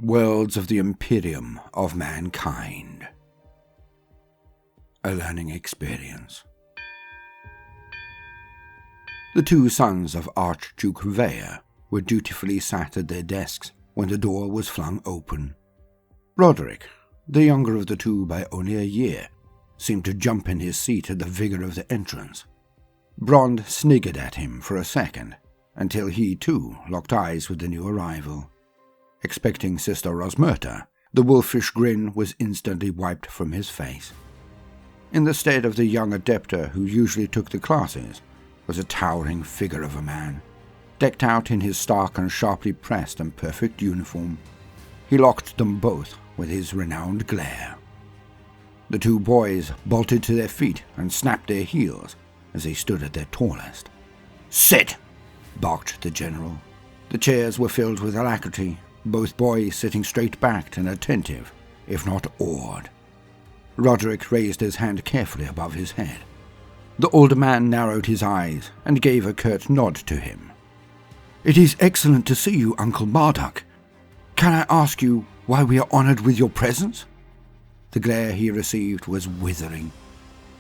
Worlds of the Imperium of Mankind. A learning experience. The two sons of Archduke Vaya were dutifully sat at their desks when the door was flung open. Roderick, the younger of the two by only a year, seemed to jump in his seat at the vigor of the entrance. Brond sniggered at him for a second, until he too locked eyes with the new arrival. Expecting Sister Rosmerta, the wolfish grin was instantly wiped from his face. In the stead of the young adepter who usually took the classes was a towering figure of a man, decked out in his stark and sharply pressed and perfect uniform. He locked them both with his renowned glare. The two boys bolted to their feet and snapped their heels as they stood at their tallest. "Sit!" barked the general. The chairs were filled with alacrity, both boys sitting straight-backed and attentive, if not awed. Roderick raised his hand carefully above his head. The older man narrowed his eyes and gave a curt nod to him. "It is excellent to see you, Uncle Marduk. Can I ask you why we are honored with your presence?" The glare he received was withering.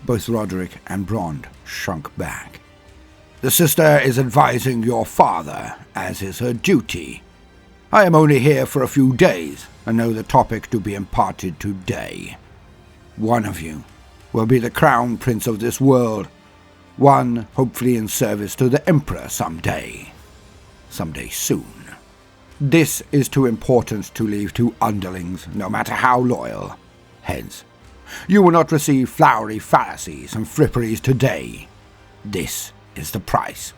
Both Roderick and Brond shrunk back. "The sister is advising your father, as is her duty. I am only here for a few days, and know the topic to be imparted today. One of you will be the crown prince of this world, one hopefully in service to the Emperor someday soon. This is too important to leave to underlings, no matter how loyal. Hence, you will not receive flowery fallacies and fripperies today. This is the price.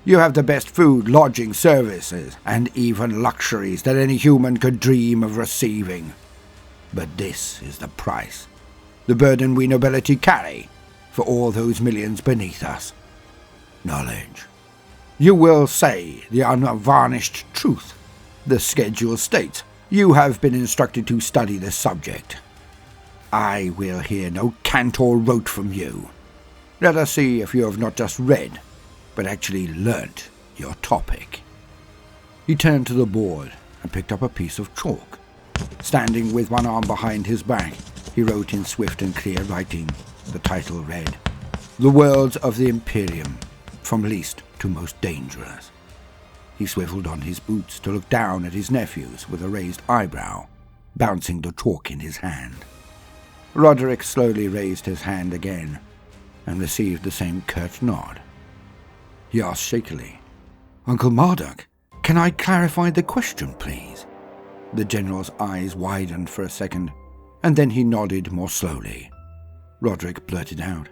You have the best food, lodging, services, and even luxuries that any human could dream of receiving. But this is the price, the burden we nobility carry for all those millions beneath us. Knowledge. You will say the unvarnished truth. The schedule states you have been instructed to study this subject. I will hear no cant or rote from you. Let us see if you have not just read, but actually learnt your topic." He turned to the board and picked up a piece of chalk. Standing with one arm behind his back, he wrote in swift and clear writing. The title read, "The Worlds of the Imperium, from least to most dangerous." He swiveled on his boots to look down at his nephews with a raised eyebrow, bouncing the chalk in his hand. Roderick slowly raised his hand again and received the same curt nod. He asked shakily, "Uncle Marduk, can I clarify the question, please?" The general's eyes widened for a second, and then he nodded more slowly. Roderick blurted out,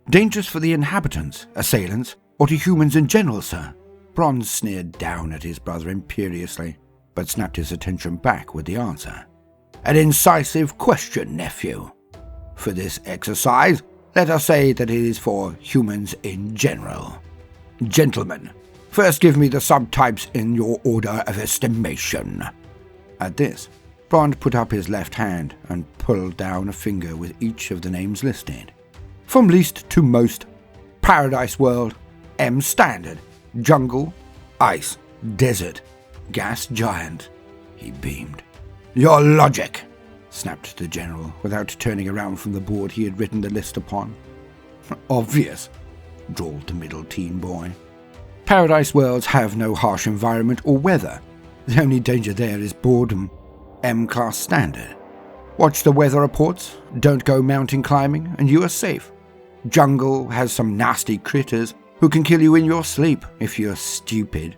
"Dangerous for the inhabitants, assailants, or to humans in general, sir?" Bronze sneered down at his brother imperiously, but snapped his attention back with the answer. "An incisive question, nephew. For this exercise, let us say that it is for humans in general. Gentlemen, first give me the subtypes in your order of estimation." At this, Brond put up his left hand and pulled down a finger with each of the names listed. "From least to most: Paradise World, M Standard, Jungle, Ice, Desert, Gas Giant." He beamed. "Your logic," snapped the general, without turning around from the board he had written the list upon. "Obvious," drawled the middle-teen boy. "Paradise worlds have no harsh environment or weather. The only danger there is boredom. M-class standard. Watch the weather reports, don't go mountain climbing, and you are safe. Jungle has some nasty critters who can kill you in your sleep if you're stupid.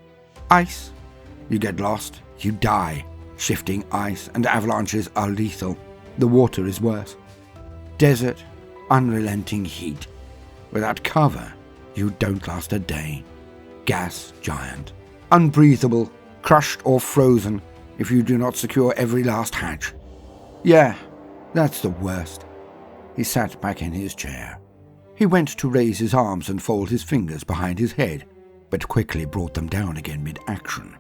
Ice. You get lost, you die. Shifting ice and avalanches are lethal. The water is worse. Desert. Unrelenting heat. Without cover, you don't last a day. Gas giant. Unbreathable, crushed or frozen if you do not secure every last hatch. Yeah, that's the worst." He sat back in his chair. He went to raise his arms and fold his fingers behind his head, but quickly brought them down again mid-action.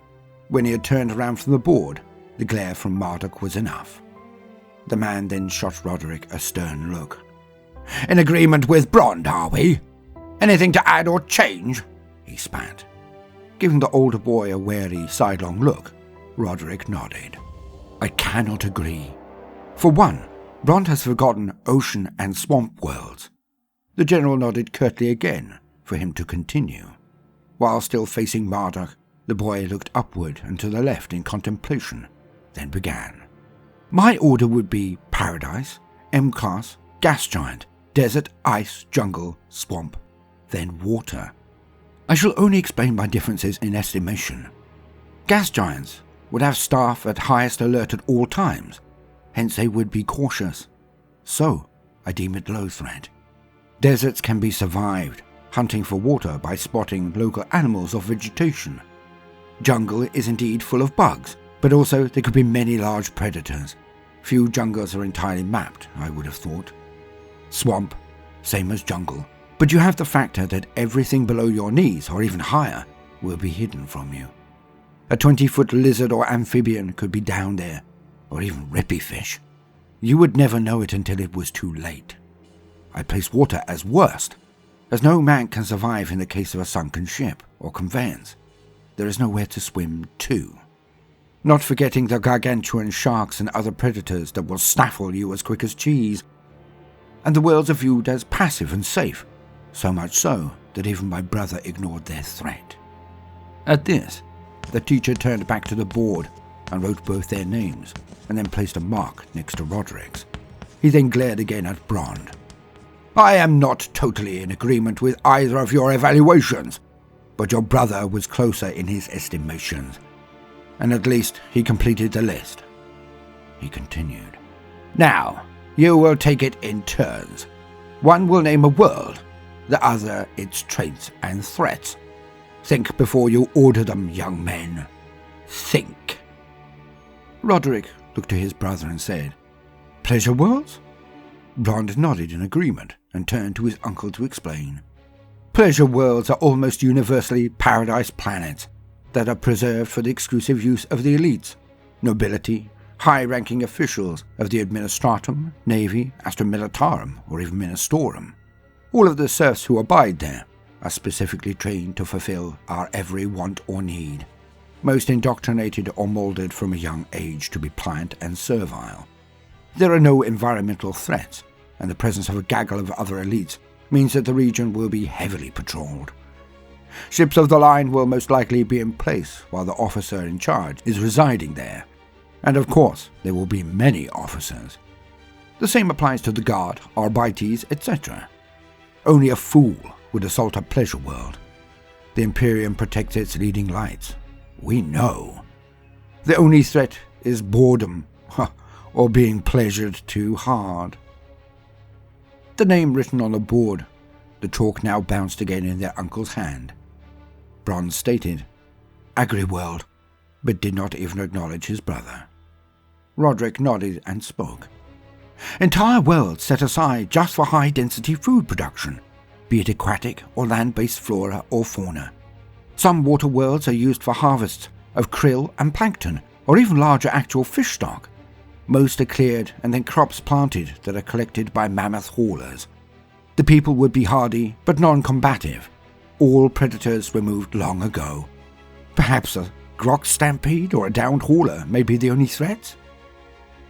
When he had turned around from the board, the glare from Marduk was enough. The man then shot Roderick a stern look. "In agreement with Brond, are we? Anything to add or change?" he spat. Giving the older boy a wary, sidelong look, Roderick nodded. I cannot agree. For one, Brond has forgotten ocean and swamp worlds. The general nodded curtly again for him to continue. While still facing Marduk, the boy looked upward and to the left in contemplation, then began. My order would be Paradise, M-Class, Gas Giant, Desert, Ice, Jungle, Swamp, then Water. I shall only explain my differences in estimation. Gas Giants would have staff at highest alert at all times, hence they would be cautious. So, I deem it low threat. Deserts can be survived, hunting for water by spotting local animals or vegetation. Jungle is indeed full of bugs, but also there could be many large predators. Few jungles are entirely mapped, I would have thought. Swamp, same as jungle, but you have the factor that everything below your knees or even higher will be hidden from you. A 20-foot lizard or amphibian could be down there, or even rippy fish. You would never know it until it was too late. I place water as worst, as no man can survive in the case of a sunken ship or conveyance. There is nowhere to swim to. Not forgetting the gargantuan sharks and other predators that will snaffle you as quick as cheese. And the worlds are viewed as passive and safe, so much so that even my brother ignored their threat. At this, the teacher turned back to the board and wrote both their names, and then placed a mark next to Roderick's. He then glared again at Brond. I am not totally in agreement with either of your evaluations, but your brother was closer in his estimations, and at least he completed the list. He continued. Now, you will take it in turns. One will name a world, the other its traits and threats. Think before you order them, young men. Think. Roderick looked to his brother and said, Pleasure worlds? Brond nodded in agreement and turned to his uncle to explain. Pleasure worlds are almost universally paradise planets that are preserved for the exclusive use of the elites, nobility, high-ranking officials of the administratum, navy, astra militarum, or even ministorum. All of the serfs who abide there are specifically trained to fulfill our every want or need, most indoctrinated or molded from a young age to be pliant and servile. There are no environmental threats, and the presence of a gaggle of other elites means that the region will be heavily patrolled. Ships of the line will most likely be in place while the officer in charge is residing there, and of course there will be many officers. The same applies to the guard, arbites, etc. Only a fool would assault a pleasure world. The Imperium protects its leading lights. We know. The only threat is boredom, or being pleasured too hard. The name written on the board, the chalk now bounced again in their uncle's hand. Brond stated, Agri-world, but did not even acknowledge his brother. Roderick nodded and spoke. Entire worlds set aside just for high-density food production, be it aquatic or land-based flora or fauna. Some water worlds are used for harvests of krill and plankton, or even larger actual fish stock. Most are cleared and then crops planted that are collected by mammoth haulers. The people would be hardy but non-combative. All predators removed long ago. Perhaps a grok stampede or a downed hauler may be the only threats?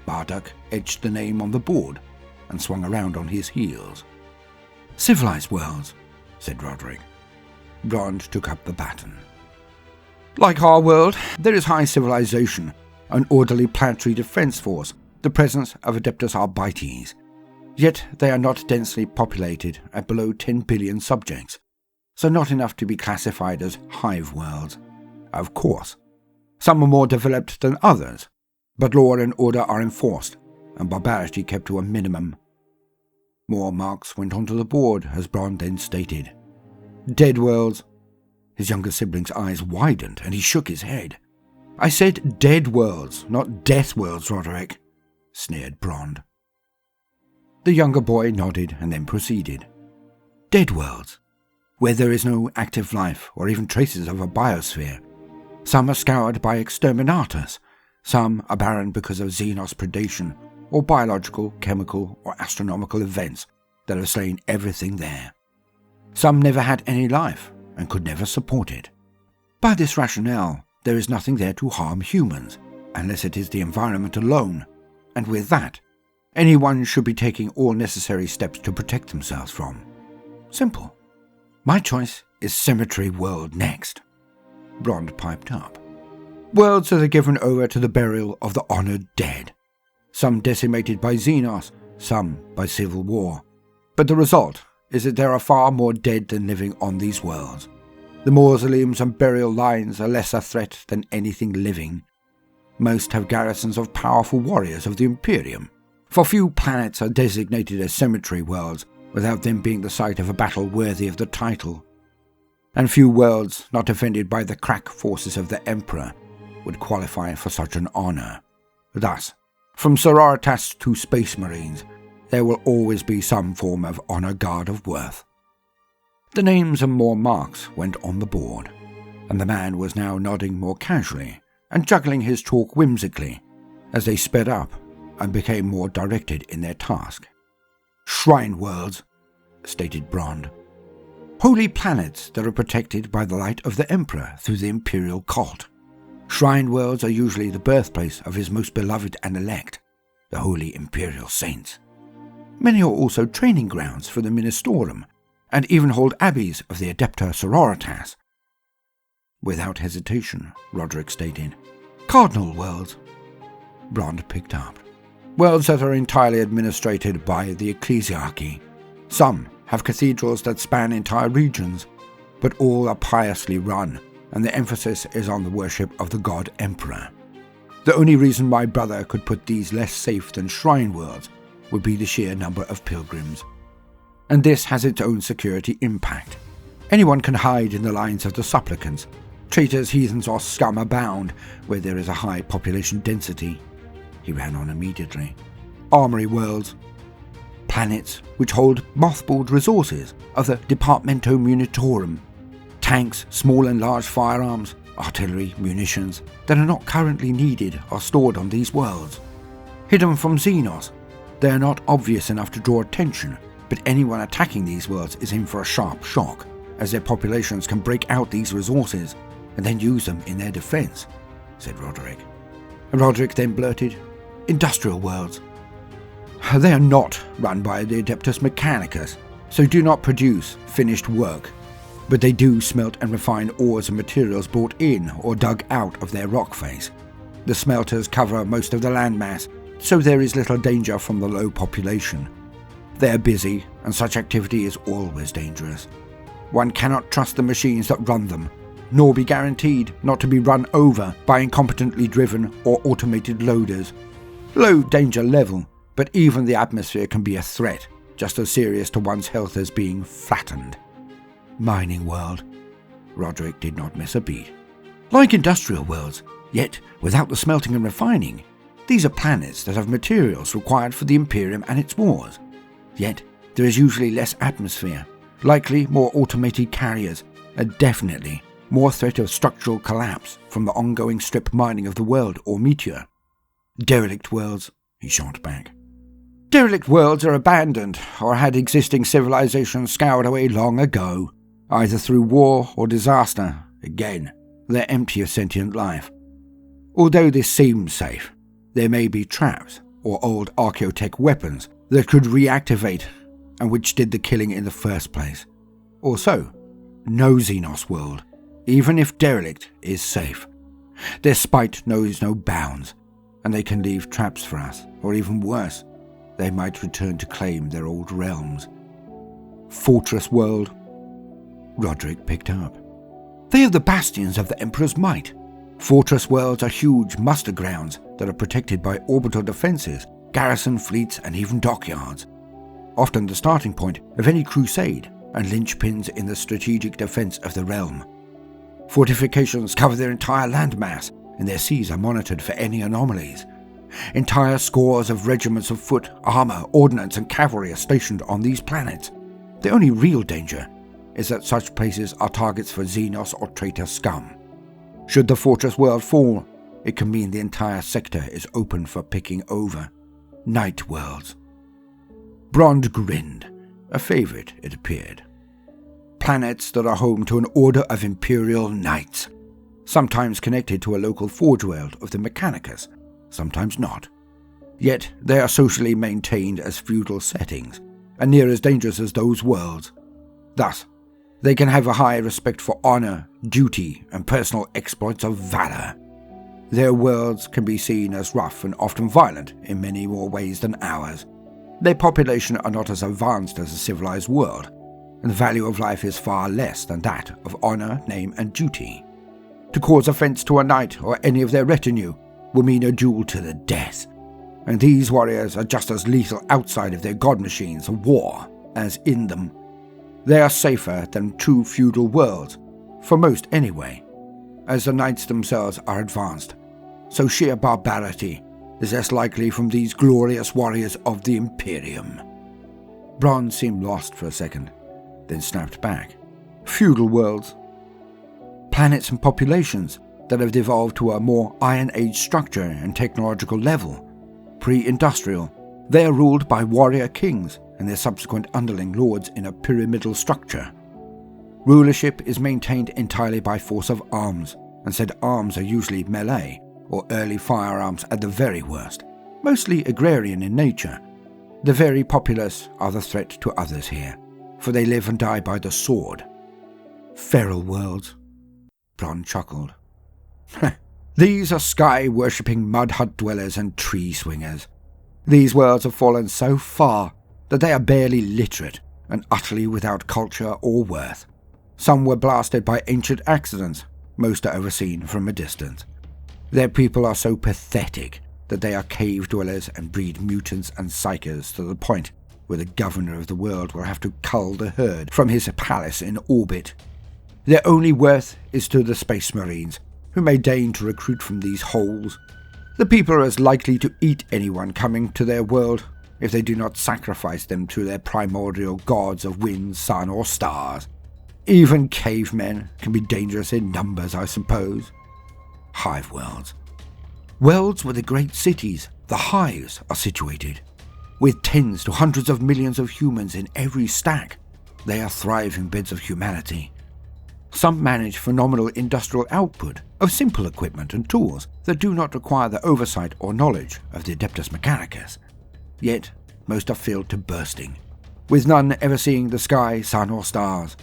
Marduk etched the name on the board and swung around on his heels. Civilized worlds, said Roderick. Brond took up the baton. Like our world, there is high civilization, an orderly planetary defense force, the presence of Adeptus Arbites. Yet they are not densely populated at below 10 billion subjects, so not enough to be classified as hive worlds. Of course, some are more developed than others, but law and order are enforced, and barbarity kept to a minimum. More marks went onto the board as Brond then stated. Dead worlds. His younger sibling's eyes widened and he shook his head. I said dead worlds, not death worlds, Roderick, sneered Brond. The younger boy nodded and then proceeded. Dead worlds, where there is no active life or even traces of a biosphere. Some are scoured by exterminators, some are barren because of xenos predation or biological, chemical or astronomical events that have slain everything there. Some never had any life and could never support it. By this rationale, there is nothing there to harm humans, unless it is the environment alone, and with that, anyone should be taking all necessary steps to protect themselves from. Simple. My choice is Cemetery World next. Brond piped up. Worlds that are given over to the burial of the honoured dead. Some decimated by Xenos, some by civil war. But the result is that there are far more dead than living on these worlds. The mausoleums and burial lines are less a threat than anything living. Most have garrisons of powerful warriors of the Imperium, for few planets are designated as cemetery worlds without them being the site of a battle worthy of the title. And few worlds not defended by the crack forces of the Emperor would qualify for such an honour. Thus, from sororitas to space marines, there will always be some form of honour guard of worth. The names and more marks went on the board, and the man was now nodding more casually and juggling his chalk whimsically as they sped up and became more directed in their task. Shrine worlds, stated Brond. Holy planets that are protected by the light of the Emperor through the Imperial cult. Shrine worlds are usually the birthplace of his most beloved and elect, the holy Imperial saints. Many are also training grounds for the Ministorum, and even hold abbeys of the Adepta Sororitas. Without hesitation, Roderick stated, Cardinal worlds. Brond picked up. Worlds that are entirely administrated by the Ecclesiarchy. Some have cathedrals that span entire regions, but all are piously run, and the emphasis is on the worship of the god Emperor. The only reason my brother could put these less safe than shrine worlds would be the sheer number of pilgrims. And this has its own security impact. Anyone can hide in the lines of the supplicants. Traitors, heathens, or scum abound where there is a high population density. He ran on immediately. Armory worlds. Planets which hold mothballed resources of the Departamento Munitorum. Tanks, small and large firearms, artillery, munitions that are not currently needed are stored on these worlds. Hidden from Xenos, they are not obvious enough to draw attention, but anyone attacking these worlds is in for a sharp shock, as their populations can break out these resources and then use them in their defense, said Roderick. And Roderick then blurted, Industrial worlds. They are not run by the Adeptus Mechanicus, so do not produce finished work, but they do smelt and refine ores and materials brought in or dug out of their rock face. The smelters cover most of the landmass, so there is little danger from the low population. They are busy, and such activity is always dangerous. One cannot trust the machines that run them, nor be guaranteed not to be run over by incompetently driven or automated loaders. Low danger level, but even the atmosphere can be a threat, just as serious to one's health as being flattened. Mining world. Roderick did not miss a beat. Like industrial worlds, yet without the smelting and refining. These are planets that have materials required for the Imperium and its wars. Yet there is usually less atmosphere, likely more automated carriers, and definitely more threat of structural collapse from the ongoing strip mining of the world or meteor. Derelict worlds, he shot back. Derelict worlds are abandoned or had existing civilizations scoured away long ago, either through war or disaster. Again, they're empty of sentient life. Although this seems safe, there may be traps or old archaeotech weapons that could reactivate and which did the killing in the first place. Also, no Xenos world, even if derelict, is safe. Their spite knows no bounds, and they can leave traps for us, or even worse, they might return to claim their old realms. Fortress world. Roderick picked up. They are the bastions of the Emperor's might. Fortress worlds are huge muster grounds that are protected by orbital defenses, garrison fleets, and even dockyards. Often the starting point of any crusade and linchpins in the strategic defense of the realm. Fortifications cover their entire landmass, and their seas are monitored for any anomalies. Entire scores of regiments of foot, armor, ordnance, and cavalry are stationed on these planets. The only real danger is that such places are targets for Xenos or traitor scum. Should the fortress world fall, it can mean the entire sector is open for picking over. Night worlds. Brond grinned, a favorite, it appeared. Planets that are home to an order of Imperial knights. sometimes connected to a local forge world of the Mechanicus, sometimes not. Yet they are socially maintained as feudal settings, and near as dangerous as those worlds. Thus, they can have a high respect for honor, duty, and personal exploits of valor. Their worlds can be seen as rough and often violent in many more ways than ours. Their population are not as advanced as a civilized world, and the value of life is far less than that of honor, name, and duty. To cause offense to a knight or any of their retinue will mean a duel to the death, and these warriors are just as lethal outside of their god machines of war as in them. They are safer than true feudal worlds, for most anyway, as the knights themselves are advanced, so sheer barbarity is less likely from these glorious warriors of the Imperium. Bronze seemed lost for a second, then snapped back. Feudal worlds. Planets and populations that have devolved to a more Iron Age structure and technological level. Pre-industrial, they are ruled by warrior kings and their subsequent underling lords in a pyramidal structure. Rulership is maintained entirely by force of arms, and said arms are usually melee, or early firearms at the very worst, mostly agrarian in nature. The very populace are the threat to others here, for they live and die by the sword. Feral worlds. Bron chuckled. These are sky-worshipping mud hut dwellers and tree swingers. These worlds have fallen so far that they are barely literate and utterly without culture or worth. Some were blasted by ancient accidents, most are overseen from a distance. Their people are so pathetic that they are cave dwellers and breed mutants and psychers to the point where the governor of the world will have to cull the herd from his palace in orbit. Their only worth is to the space marines, who may deign to recruit from these holes. The people are as likely to eat anyone coming to their world if they do not sacrifice them to their primordial gods of wind, sun, or stars. Even cavemen can be dangerous in numbers, I suppose. Hive worlds. Worlds where the great cities, the hives, are situated. With tens to hundreds of millions of humans in every stack, they are thriving beds of humanity. Some manage phenomenal industrial output of simple equipment and tools that do not require the oversight or knowledge of the Adeptus Mechanicus. Yet, most are filled to bursting, with none ever seeing the sky, sun, or stars.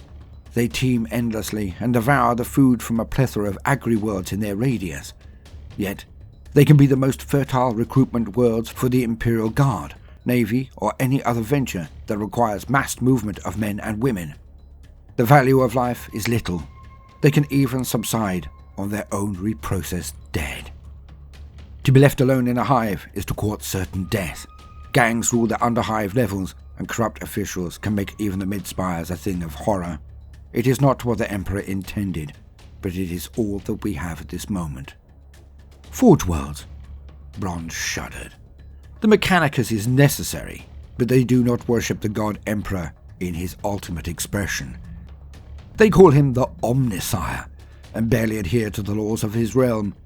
They teem endlessly and devour the food from a plethora of agri-worlds in their radius. Yet, they can be the most fertile recruitment worlds for the Imperial Guard, Navy, or any other venture that requires massed movement of men and women. The value of life is little. They can even subside on their own reprocessed dead. To be left alone in a hive is to court certain death. Gangs rule the underhive levels, and corrupt officials can make even the mid-spires a thing of horror. It is not what the Emperor intended, but it is all that we have at this moment. Forge worlds. Bronze shuddered. The Mechanicus is necessary, but they do not worship the god Emperor in his ultimate expression. They call him the Omnisire, and barely adhere to the laws of his realm.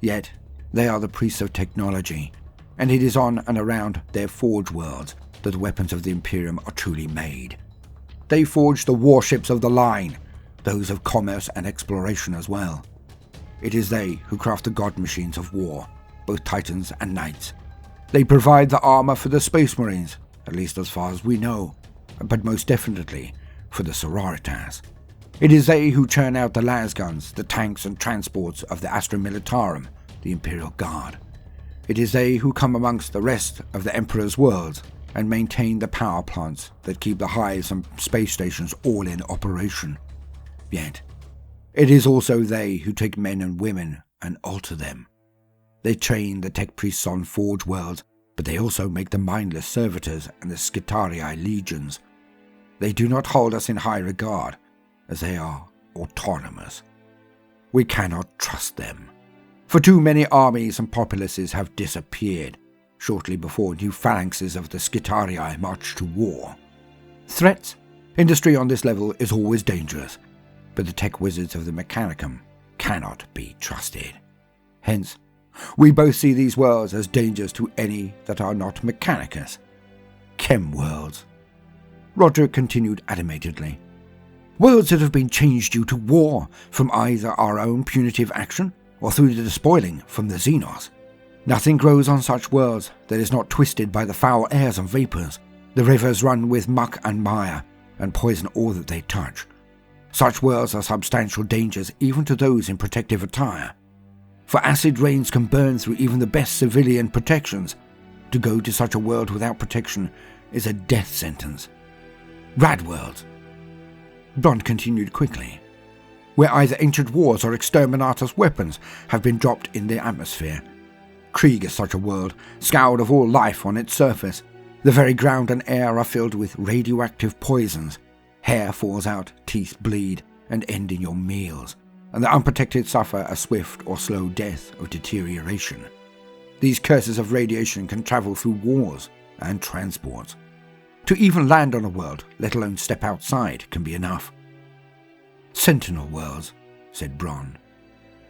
Yet, they are the priests of technology, and it is on and around their forge worlds that the weapons of the Imperium are truly made. They forge the warships of the line, those of commerce and exploration as well. It is they who craft the god machines of war, both titans and knights. They provide the armor for the space marines, at least as far as we know, but most definitely for the sororitas. It is they who churn out the lasguns, the tanks and transports of the Astra Militarum, the Imperial Guard. It is they who come amongst the rest of the Emperor's worlds and maintain the power plants that keep the hives and space stations all in operation. Yet, it is also they who take men and women and alter them. They train the tech priests on forge worlds, but they also make the mindless servitors and the Skitarii legions. They do not hold us in high regard, as they are autonomous. We cannot trust them, for too many armies and populaces have disappeared shortly before new phalanxes of the Skitarii march to war. Threats? Industry on this level is always dangerous, but the tech wizards of the Mechanicum cannot be trusted. Hence, we both see these worlds as dangers to any that are not Mechanicus. Chem worlds. Roderick continued animatedly. Worlds that have been changed due to war, from either our own punitive action or through the despoiling from the Xenos. Nothing grows on such worlds that is not twisted by the foul airs and vapours. The rivers run with muck and mire, and poison all that they touch. Such worlds are substantial dangers even to those in protective attire. For acid rains can burn through even the best civilian protections. To go to such a world without protection is a death sentence. Rad worlds. Brond continued quickly. Where either ancient wars or exterminatus weapons have been dropped in the atmosphere. Krieg is such a world, scoured of all life on its surface. The very ground and air are filled with radioactive poisons. Hair falls out, teeth bleed, and end in your meals, and the unprotected suffer a swift or slow death of deterioration. These curses of radiation can travel through wars and transports. To even land on a world, let alone step outside, can be enough. Sentinel worlds, said Bron,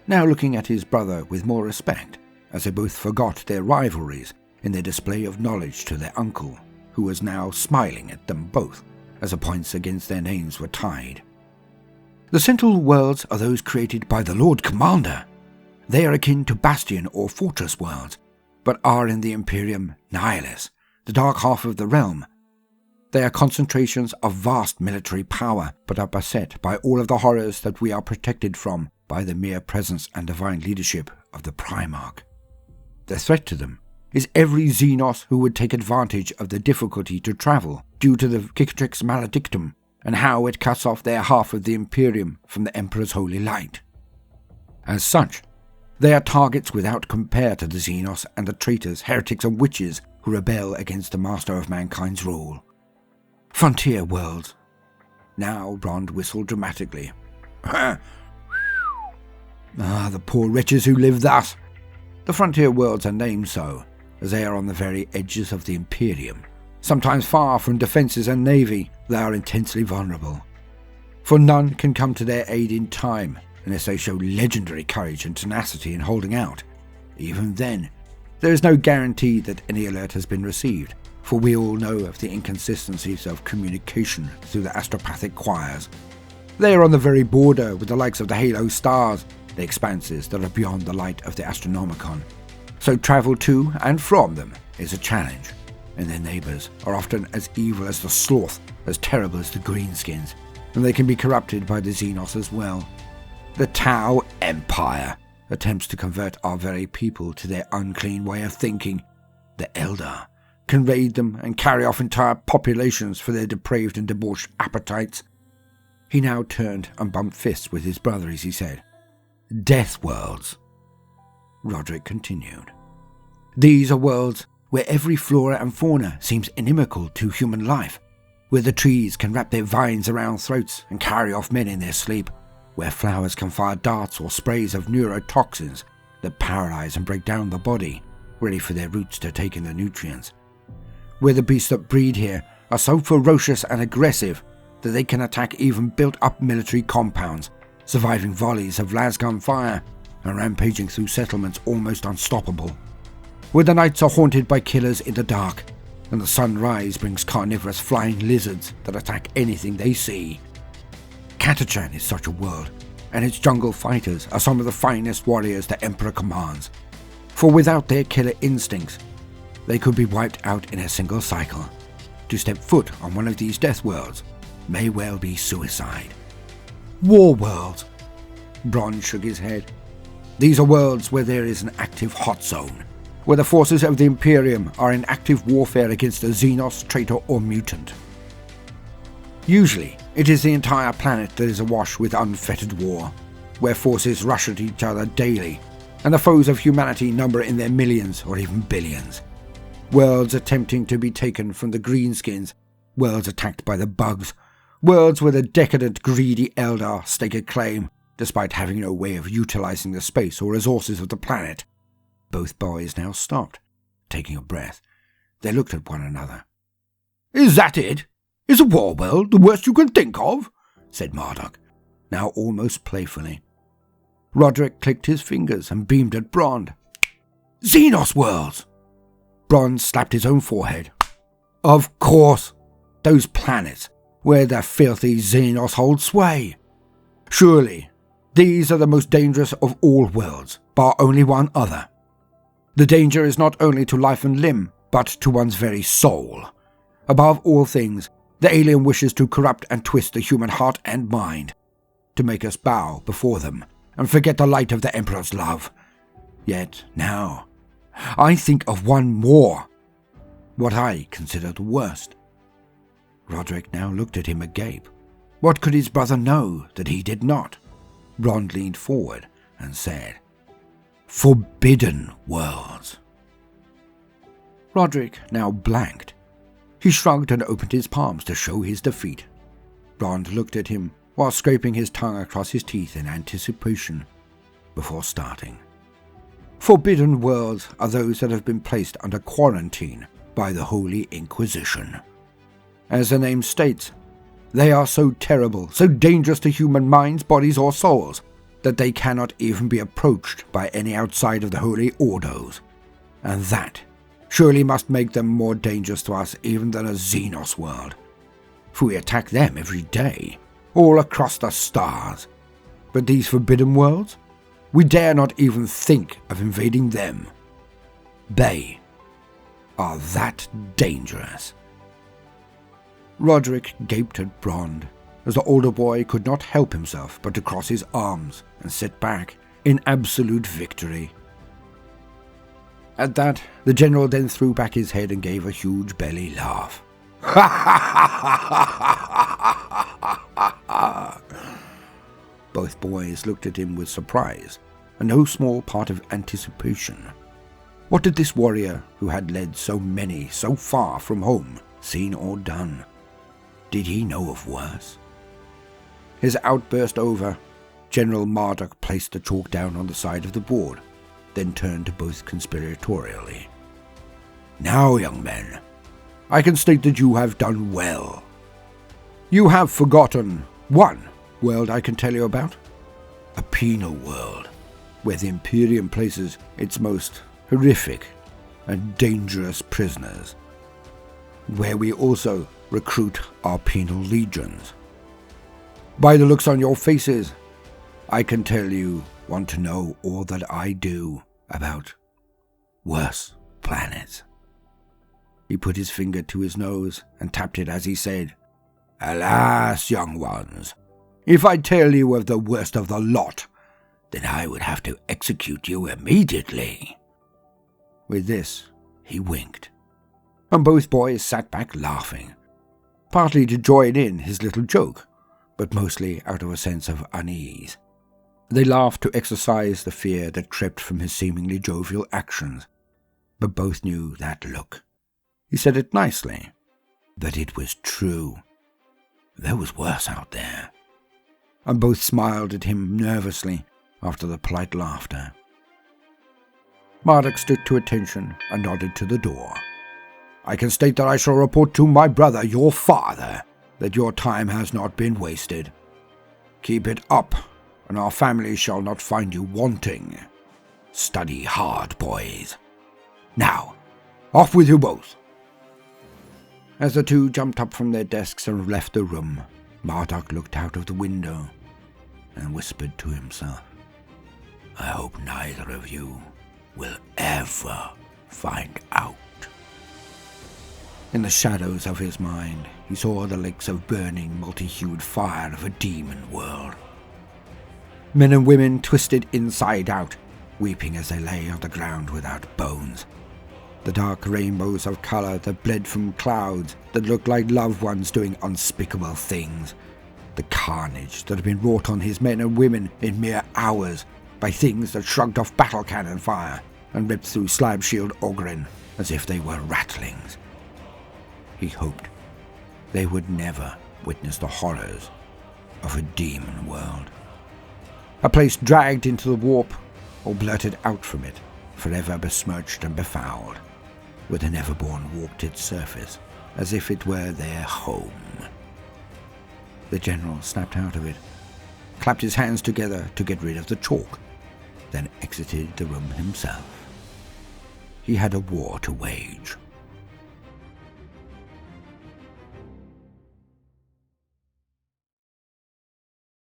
now looking at his brother with more respect, as they both forgot their rivalries in their display of knowledge to their uncle, who was now smiling at them both, as the points against their names were tied. The Sentinel worlds are those created by the Lord Commander. They are akin to Bastion or Fortress worlds, but are in the Imperium Nihilus, the dark half of the realm. They are concentrations of vast military power, but are beset by all of the horrors that we are protected from by the mere presence and divine leadership of the Primarch. The threat to them is every Xenos who would take advantage of the difficulty to travel due to the Cicatrix Maledictum and how it cuts off their half of the Imperium from the Emperor's holy light. As such, they are targets without compare to the Xenos and the traitors, heretics and witches who rebel against the master of mankind's rule. Frontier worlds. Now Brond whistled dramatically. The poor wretches who live thus. The frontier worlds are named so, as they are on the very edges of the Imperium. Sometimes far from defences and navy, they are intensely vulnerable. For none can come to their aid in time, unless they show legendary courage and tenacity in holding out. Even then, there is no guarantee that any alert has been received, for we all know of the inconsistencies of communication through the astropathic choirs. They are on the very border with the likes of the Halo stars, the expanses that are beyond the light of the Astronomicon. So travel to and from them is a challenge, and their neighbours are often as evil as the Sloth, as terrible as the Greenskins, and they can be corrupted by the Xenos as well. The Tau Empire attempts to convert our very people to their unclean way of thinking. The Eldar can raid them and carry off entire populations for their depraved and debauched appetites. He now turned and bumped fists with his brother as he said, Death worlds. Roderick continued. These are worlds where every flora and fauna seems inimical to human life, where the trees can wrap their vines around throats and carry off men in their sleep, where flowers can fire darts or sprays of neurotoxins that paralyze and break down the body, ready for their roots to take in the nutrients, where the beasts that breed here are so ferocious and aggressive that they can attack even built-up military compounds, surviving volleys of lasgun fire and rampaging through settlements almost unstoppable, where the nights are haunted by killers in the dark, and the sunrise brings carnivorous flying lizards that attack anything they see. Catachan is such a world, and its jungle fighters are some of the finest warriors the Emperor commands, for without their killer instincts, they could be wiped out in a single cycle. To step foot on one of these death worlds may well be suicide. War worlds. Bron shook his head. These are worlds where there is an active hot zone, where the forces of the Imperium are in active warfare against a Xenos, traitor or mutant. Usually, it is the entire planet that is awash with unfettered war, where forces rush at each other daily, and the foes of humanity number in their millions or even billions. Worlds attempting to be taken from the Greenskins, worlds attacked by the bugs, worlds where the decadent, greedy Eldar stake a claim, despite having no way of utilizing the space or resources of the planet. Both boys now stopped, taking a breath. They looked at one another. Is that it? Is a war world the worst you can think of? Said Marduk, now almost playfully. Roderick clicked his fingers and beamed at Brond. Xenos worlds! Brond slapped his own forehead. Of course! Those planets, where the filthy Xenos hold sway. Surely, these are the most dangerous of all worlds, bar only one other. The danger is not only to life and limb, but to one's very soul. Above all things, the alien wishes to corrupt and twist the human heart and mind, to make us bow before them and forget the light of the Emperor's love. Yet now, I think of one more, what I consider the worst. Roderick now looked at him agape. What could his brother know that he did not? Brond leaned forward and said, "Forbidden worlds." Roderick now blanked. He shrugged and opened his palms to show his defeat. Brond looked at him while scraping his tongue across his teeth in anticipation before starting. Forbidden worlds are those that have been placed under quarantine by the Holy Inquisition. As the name states, they are so terrible, so dangerous to human minds, bodies, or souls, that they cannot even be approached by any outside of the Holy Ordos. And that surely must make them more dangerous to us even than a Xenos world. For we attack them every day, all across the stars. But these forbidden worlds? We dare not even think of invading them. They are that dangerous. Roderick gaped at Brond, as the older boy could not help himself but to cross his arms and sit back in absolute victory. At that, the general then threw back his head and gave a huge belly laugh. Both boys looked at him with surprise, and no small part of anticipation. What did this warrior, who had led so many so far from home, seen or done? Did he know of worse? His outburst over, General Marduk placed the chalk down on the side of the board, then turned to both conspiratorially. "Now, young men, I can state that you have done well. You have forgotten one world I can tell you about. A penal world, where the Imperium places its most horrific and dangerous prisoners. Where we also recruit our penal legions. By the looks on your faces, I can tell you want to know all that I do about worse planets." He put his finger to his nose and tapped it as he said, "Alas, young ones, if I tell you of the worst of the lot, then I would have to execute you immediately." With this, he winked, and both boys sat back laughing, partly to join in his little joke, but mostly out of a sense of unease. They laughed to exercise the fear that crept from his seemingly jovial actions, but both knew that look. He said it nicely, that it was true. There was worse out there. And both smiled at him nervously after the polite laughter. Marduk stood to attention and nodded to the door. "I can state that I shall report to my brother, your father, that your time has not been wasted. Keep it up, and our family shall not find you wanting. Study hard, boys. Now, off with you both." As the two jumped up from their desks and left the room, Marduk looked out of the window and whispered to himself, "I hope neither of you will ever find out." In the shadows of his mind, he saw the lakes of burning, multi-hued fire of a demon world. Men and women twisted inside out, weeping as they lay on the ground without bones. The dark rainbows of color that bled from clouds that looked like loved ones doing unspeakable things. The carnage that had been wrought on his men and women in mere hours by things that shrugged off battle cannon fire and ripped through slab shield Ogryn as if they were rattlings. He hoped they would never witness the horrors of a demon world. A place dragged into the warp or blurted out from it, forever besmirched and befouled, where the Neverborn walked its surface as if it were their home. The general snapped out of it, clapped his hands together to get rid of the chalk, then exited the room himself. He had a war to wage.